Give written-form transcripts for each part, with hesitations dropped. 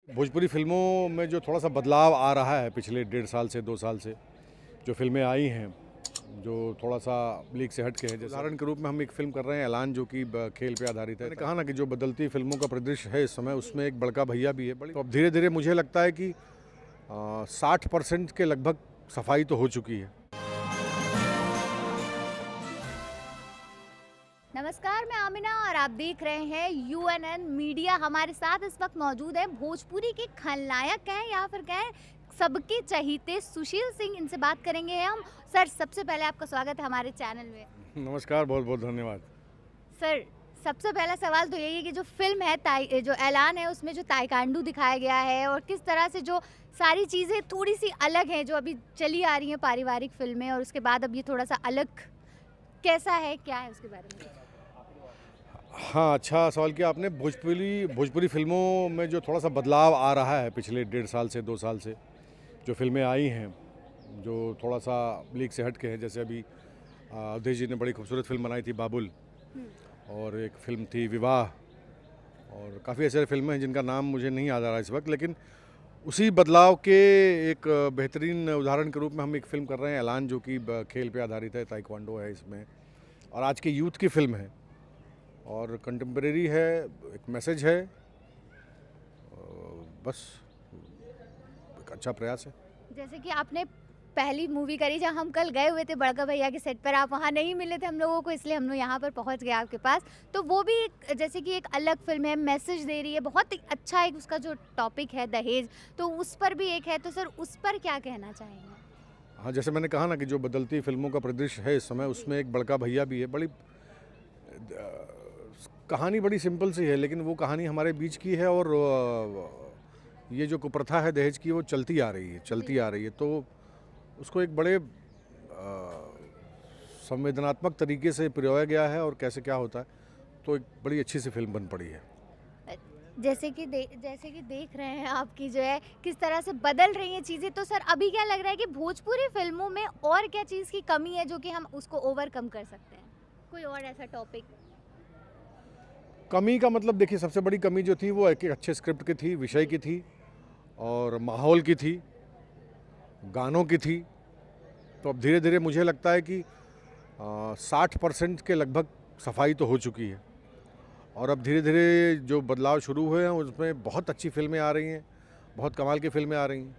भोजपुरी फ़िल्मों में जो थोड़ा-सा बदलाव आ रहा है पिछले 1.5 साल से 2 साल से, जो फ़िल्में आई हैं, जो थोड़ा-सा लीक से हट के हैं। जैसे उदाहरण के रूप में हम एक फ़िल्म कर रहे हैं ऐलान, जो कि खेल पे आधारित है। मैंने कहा ना कि जो बदलती फ़िल्मों का परिदृश्य है इस समय, उसमें एक बड़का भैया भी है। तो अब धीरे-धीरे मुझे लगता है कि 60% के लगभग सफाई तो हो चुकी है। नमस्कार, मैं आमिना और आप देख रहे हैं यूएनएन मीडिया। हमारे साथ इस वक्त मौजूद है भोजपुरी के खलनायक कहें या फिर कहें सबके चहीते सुशील सिंह। इनसे बात करेंगे हम। सर, सबसे पहले आपका स्वागत है हमारे चैनल में। नमस्कार, बहुत-बहुत धन्यवाद। सर, सबसे पहला सवाल तो यही है कि जो फिल्म है जो ऐलान है, उसमें जो ताइक्वांडो दिखाया गया है और किस तरह से जो सारी चीज़ें थोड़ी सी अलग हैं जो अभी चली आ रही हैं पारिवारिक फिल्में, और उसके बाद अब ये थोड़ा सा अलग कैसा है, क्या है उसके बारे में? हाँ, अच्छा सवाल किया आपने। भोजपुरी फ़िल्मों में जो थोड़ा-सा बदलाव आ रहा है पिछले 1.5 साल से 2 साल से, जो फ़िल्में आई हैं, जो थोड़ा-सा लीक से हट के हैं। जैसे अभी अवधेश जी ने बड़ी खूबसूरत फ़िल्म बनाई थी बाबुल, और एक फ़िल्म थी विवाह, और काफ़ी ऐसे फ़िल्में हैं जिनका नाम मुझे नहीं याद आ रहा इस वक्त। लेकिन उसी बदलाव के एक बेहतरीन उदाहरण के रूप में हम एक फ़िल्म कर रहे हैं ऐलान, जो कि खेल पे आधारित है, ताइक्वांडो है इसमें, और आज के यूथ की फ़िल्म है और कंटेम्प्रेरी है, एक मैसेज है। बस एक अच्छा प्रयास है। जैसे कि आपने पहली मूवी करी, जब हम कल गए हुए थे बड़का भैया के सेट पर, आप वहाँ नहीं मिले थे हम लोगों को, इसलिए हम लोग यहाँ पर पहुँच गए आपके पास। तो वो भी जैसे कि एक अलग फिल्म है, मैसेज दे रही है, बहुत ही अच्छा। एक उसका जो टॉपिक है दहेज, तो उस पर भी एक है। तो सर, उस पर क्या कहना चाहेंगे? हाँ, जैसे मैंने कहा ना कि जो बदलती फ़िल्मों का परिदृश्य है इस समय, उसमें एक बड़का भैया भी है। कहानी बड़ी सिंपल सी है, लेकिन वो कहानी हमारे बीच की है, और ये जो कुप्रथा है दहेज की, वो चलती आ रही है। तो उसको एक बड़े संवेदनात्मक तरीके से पिरोया गया है, और कैसे क्या होता है, तो एक बड़ी अच्छी सी फिल्म बन पड़ी है। जैसे कि देख रहे हैं आपकी जो है किस तरह से बदल रही हैं चीज़ें। तो सर, अभी क्या लग रहा है कि भोजपुरी फिल्मों में और क्या चीज़ की कमी है जो कि हम उसको ओवरकम कर सकते हैं? कोई और ऐसा टॉपिक? कमी का मतलब देखिए, सबसे बड़ी कमी जो थी वो एक अच्छे स्क्रिप्ट की थी, विषय की थी, और माहौल की थी, गानों की थी। तो अब धीरे धीरे मुझे लगता है कि 60% के लगभग सफाई तो हो चुकी है, और अब धीरे धीरे जो बदलाव शुरू हुए हैं उसमें बहुत अच्छी फिल्में आ रही हैं, बहुत कमाल की फिल्में आ रही हैं।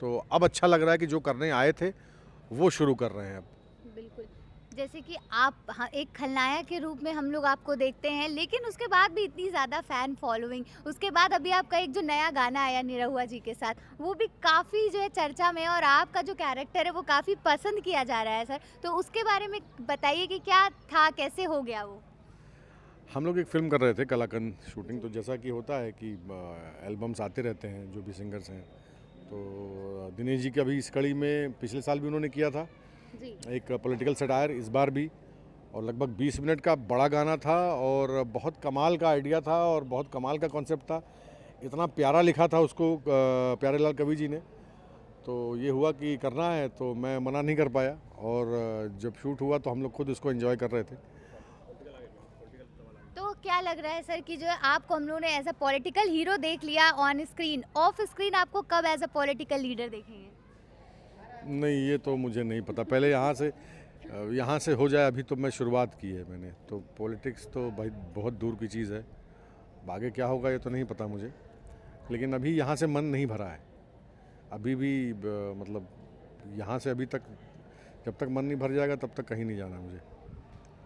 तो अब अच्छा लग रहा है कि जो करने आए थे वो शुरू कर रहे हैं अब। बिल्कुल। जैसे कि आप, हाँ, एक खलनायक के रूप में हम लोग आपको देखते हैं, लेकिन उसके बाद भी इतनी ज़्यादा फ़ैन फॉलोइंग, उसके बाद अभी आपका एक जो नया गाना आया निरहुआ जी के साथ, वो भी काफ़ी जो है चर्चा में है, और आपका जो कैरेक्टर है वो काफ़ी पसंद किया जा रहा है सर। तो उसके बारे में बताइए कि क्या था, कैसे हो गया वो? हम लोग एक फ़िल्म कर रहे थे कलाकंद शूटिंग। तो जैसा कि होता है कि एल्बम्स आते रहते हैं जो भी सिंगर्स हैं, तो दिनेश जी का भी इस कड़ी में पिछले साल भी उन्होंने किया था जी। एक पॉलिटिकल सटायर, इस बार भी। और लगभग 20 मिनट का बड़ा गाना था, और बहुत कमाल का आइडिया था, और बहुत कमाल का कॉन्सेप्ट था। इतना प्यारा लिखा था उसको प्यारे लाल कवि जी ने। तो ये हुआ कि करना है, तो मैं मना नहीं कर पाया, और जब शूट हुआ तो हम लोग खुद उसको एंजॉय कर रहे थे। तो क्या लग रहा है सर कि जो है आपको हम लोगों ने एज अ पॉलिटिकल हीरो देख लिया ऑन स्क्रीन, ऑफ स्क्रीन आपको कब एज अ पॉलिटिकल लीडर देखेंगे? नहीं, ये तो मुझे नहीं पता। पहले यहाँ से हो जाए। अभी तो मैं शुरुआत की है मैंने, तो पॉलिटिक्स तो भाई बहुत दूर की चीज़ है। आगे क्या होगा ये तो नहीं पता मुझे, लेकिन अभी यहाँ से मन नहीं भरा है। अभी भी मतलब यहाँ से अभी तक, जब तक मन नहीं भर जाएगा तब तक कहीं नहीं जाना मुझे।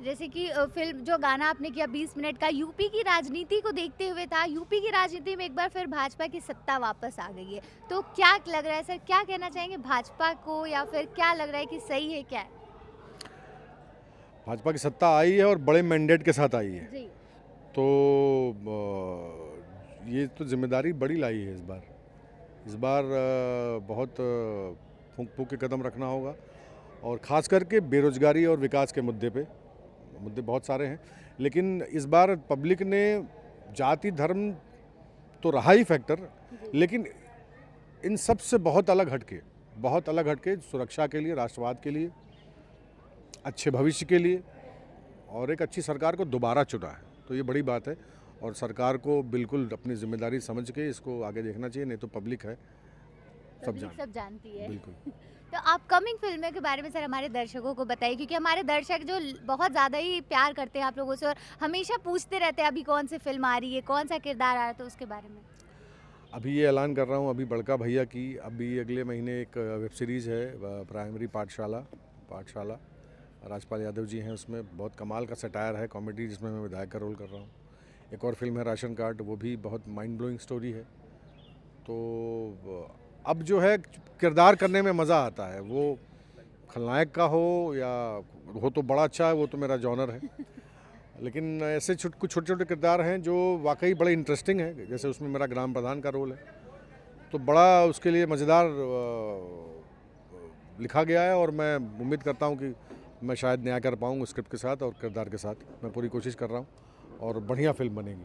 जैसे कि फिल्म जो गाना आपने किया 20 मिनट का, यूपी की राजनीति को देखते हुए था। यूपी की राजनीति में एक बार फिर भाजपा की सत्ता वापस आ गई है। तो क्या लग रहा है सर, क्या कहना चाहेंगे भाजपा को, या फिर क्या लग रहा है कि सही है, क्या है? भाजपा की सत्ता आई है, और बड़े मैंडेट के साथ आई है। जी। तो ये तो जिम्मेदारी बड़ी लाई है इस बार बहुत फूंक फूंक के कदम रखना होगा, और ख़ास करके बेरोजगारी और विकास के मुद्दे बहुत सारे हैं। लेकिन इस बार पब्लिक ने जाति धर्म तो रहा ही फैक्टर, लेकिन इन सब से बहुत अलग हटके सुरक्षा के लिए, राष्ट्रवाद के लिए, अच्छे भविष्य के लिए, और एक अच्छी सरकार को दोबारा चुना है। तो ये बड़ी बात है, और सरकार को बिल्कुल अपनी जिम्मेदारी समझ के इसको आगे देखना चाहिए, नहीं तो पब्लिक है सब सब जानती है। बिल्कुल। तो आप कमिंग फिल्मों के बारे में सर हमारे दर्शकों को बताइए, क्योंकि हमारे दर्शक जो बहुत ज़्यादा ही प्यार करते हैं आप लोगों से और हमेशा पूछते रहते हैं अभी कौन सी फिल्म आ रही है, कौन सा किरदार आ रहा है, तो उसके बारे में। अभी ये ऐलान कर रहा हूँ, अभी बड़का भैया की अभी अगले महीने एक वेब सीरीज़ है प्राइमरी पाठशाला राजपाल यादव जी हैं उसमें, बहुत कमाल का सटायर है, कॉमेडी, जिसमें मैं विधायक का रोल कर रहा हूँ। एक और फिल्म है राशन कार्ड, वो भी बहुत माइंड ब्लोइंग स्टोरी है। तो अब जो है किरदार करने में मज़ा आता है, वो खलनायक का हो या हो तो बड़ा अच्छा है, वो तो मेरा जॉनर है। लेकिन ऐसे कुछ छोटे छोटे किरदार हैं जो वाकई बड़े इंटरेस्टिंग हैं, जैसे उसमें मेरा ग्राम प्रधान का रोल है, तो बड़ा उसके लिए मज़ेदार लिखा गया है और मैं उम्मीद करता हूँ कि मैं शायद न्याय कर पाऊँ स्क्रिप्ट के साथ और किरदार के साथ। मैं पूरी कोशिश कर रहा हूँ और बढ़िया फिल्म बनेगी।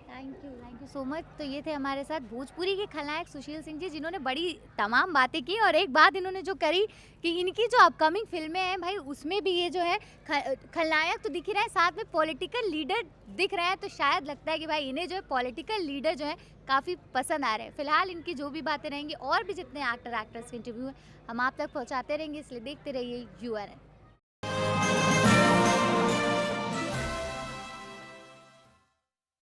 Thank you so much. तो ये थे हमारे साथ भोजपुरी के खलनायक सुशील सिंह जी, जिन्होंने बड़ी तमाम बातें की और एक बात इन्होंने जो करी कि इनकी जो अपकमिंग फिल्में हैं भाई, उसमें भी ये जो है खलनायक तो दिख ही रहा है, साथ में पॉलिटिकल लीडर दिख रहे हैं, तो शायद लगता है कि भाई इन्हें जो है पॉलिटिकल लीडर जो है काफ़ी पसंद आ रहे हैं। फिलहाल इनकी जो भी बातें रहेंगी और भी जितने एक्टर एक्ट्रेस के इंटरव्यू हैं हम आप तक पहुँचाते रहेंगे, इसलिए देखते रहिए URN।